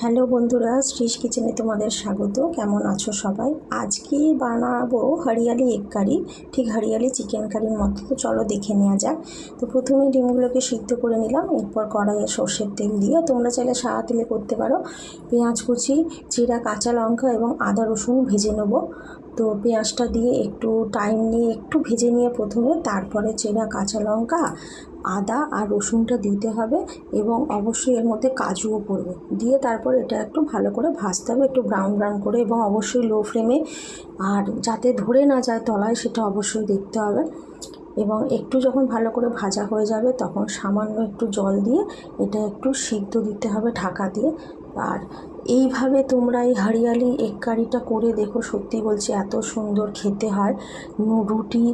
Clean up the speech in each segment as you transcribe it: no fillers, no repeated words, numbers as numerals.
Hello বন্ধুরা, শ্রীশ কিচেনে তোমাদের স্বাগত। কেমন আছো সবাই? আজকে বানাবো হরিয়ালি এগ কারি, ঠিক হরিয়ালি চিকেন কারির মতো। তো চলো দেখে নেওয়া যাক। তো প্রথমে ডিমগুলোকে সিদ্ধ করে নিলাম, এরপর কড়াইয়ে সর্ষের তেল দিয়ে, তোমরা চাইলে সাদা তেলে করতে পারো। পেঁয়াজ কুচি, জিরা, কাঁচা লঙ্কা এবং আদা রসুন ভেজে নেবো। তো পেঁয়াজটা দিয়ে একটু টাইম নিয়ে একটু ভেজে নিয়ে প্রথমে, তারপরে জিরা, কাঁচা লঙ্কা, আদা আর রসুনটা দিতে হবে এবং অবশ্যই এর মধ্যে কাজুও পড়বে। দিয়ে তারপর এটা একটু ভালো করে ভাজতে হবে, একটু ব্রাউন ব্রাউন করে, এবং অবশ্যই লো ফ্লেমে, আর যাতে ধরে না যায় তলায় সেটা অবশ্যই দেখতে হবে। এবং একটু যখন ভালো করে ভাজা হয়ে যাবে তখন সামান্য একটু জল দিয়ে এটা একটু সিদ্ধ দিতে হবে ঢাকা দিয়ে। আর এইভাবে তোমরা এই হরিয়ালি এগ কারিটা করে দেখো, সত্যি বলছি এত সুন্দর খেতে হয়। রুটি,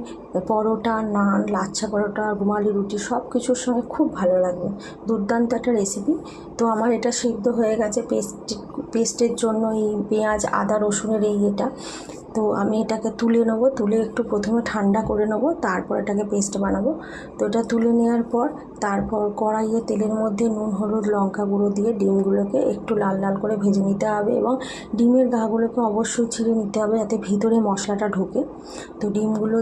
পরোটা, নান, লাচ্ছা পরোটা, রুমালি রুটি সব কিছুর সঙ্গে খুব ভালো লাগবে। দুর্দান্ত একটা রেসিপি। তো আমার এটা সিদ্ধ হয়ে গেছে পেস্টের জন্য, এই পেঁয়াজ আদা রসুনের এটা। তো আমি এটাকে তুলে নেবো, তুলে একটু প্রথমে ঠান্ডা করে নেবো, তারপর এটাকে পেস্ট বানাবো। তো এটা তুলে নেওয়ার পর তারপর কড়াইয়ে তেলের মধ্যে নুন, হলুদ, লঙ্কা গুঁড়ো দিয়ে ডিমগুলোকে একটু লাল লাল করে ভেজে নিতে হবে এবং ডিমের গাগুলোকে অবশ্যই ছিঁড়ে নিতে হবে যাতে ভিতরে মশলাটা ঢোকে। তো ডিমগুলো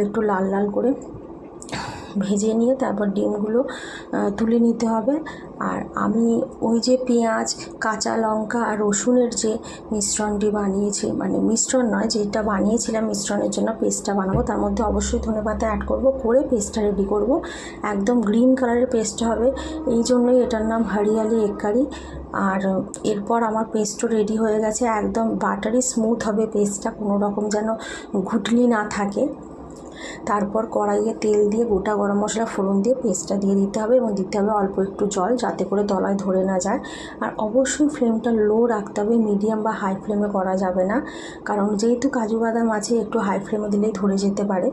একটু লাল লাল করে ভেজে নিয়ে তারপর ডিমগুলো তুলে নিতে হবে। আর আমি ওই যে পেঁয়াজ, কাঁচা লঙ্কা আর রসুনের যে মিশ্রণটি বানিয়েছি, মানে মিশ্রণ নয়, যেটা বানিয়েছিলাম মিশ্রণের জন্য পেস্টটা বানাবো, তার মধ্যে অবশ্যই ধনেপাতা অ্যাড করব, করে পেস্টটা রেডি করব। একদম গ্রিন কালারের পেস্ট হবে, এই জন্যই এটার নাম হরিয়ালি এগ কারি। আর এরপর আমার পেস্টও রেডি হয়ে গেছে, একদম বাটারি স্মুথ হবে পেস্টটা, কোনো রকম যেন ঘুটলি না থাকে। তারপর কড়াইয়ে তেল দিয়ে গোটা গরম মশলা ফোড়ন দিয়ে পেস্টটা দিয়ে দিতে হবে এবং দিতে হবে অল্প একটু জল, যাতে করে তলায় ধরে না যায়। আর অবশ্যই ফ্লেমটা লো রাখতে হবে, মিডিয়াম বা হাই ফ্লেমে করা যাবে না, কারণ যেহেতু কাজু বাদাম আছে একটু হাই ফ্লেমে দিলেই ধরে যেতে পারে।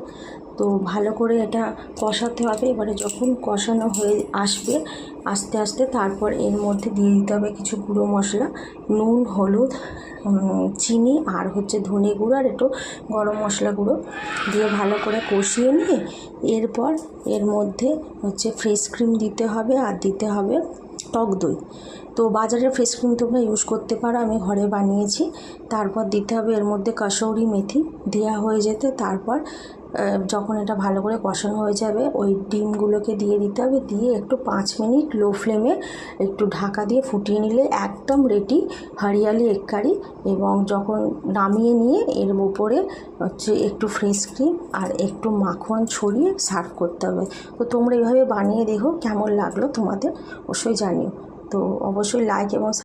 তো ভালো করে এটা কষাতে হবে। এবারে যখন কষানো হয়ে আসবে আস্তে আস্তে, তারপর এর মধ্যে দিয়ে দিতে হবে কিছু গুঁড়ো মশলা, নুন, হলুদ, চিনি আর ধনে গুঁড়ো আর একটু গরম মশলা গুঁড়ো দিয়ে ভালো করে কষিয়ে নিয়ে এরপর এর মধ্যে ফ্রেশ ক্রিম দিতে হবে আর দিতে হবে টক দই। তো বাজারের ফ্রেশ ক্রিম তোমরা ইউজ করতে পারো, আমি ঘরে বানিয়েছি। তারপর দিতে হবে এর মধ্যে কসৌরি মেথি, দেওয়া হয়ে যেতে তারপর যখন এটা ভালো করে কষানো হয়ে যাবে ওই ডিমগুলোকে দিয়ে দিতে হবে, দিয়ে একটু 5 মিনিট লো ফ্লেমে একটু ঢাকা দিয়ে ফুটিয়ে নিলে একদম রেডি হরিয়ালি এগ কারি। এবং যখন নামিয়ে নিয়ে এর উপরে একটু ফ্রেশ ক্রিম আর একটু মাখন ছড়িয়ে সার্ভ করতে হবে। তো তোমরা এইভাবে বানিয়ে দেখো, কেমন লাগলো তোমাদের অবশ্যই জানিও। তো অবশ্যই লাইক এবং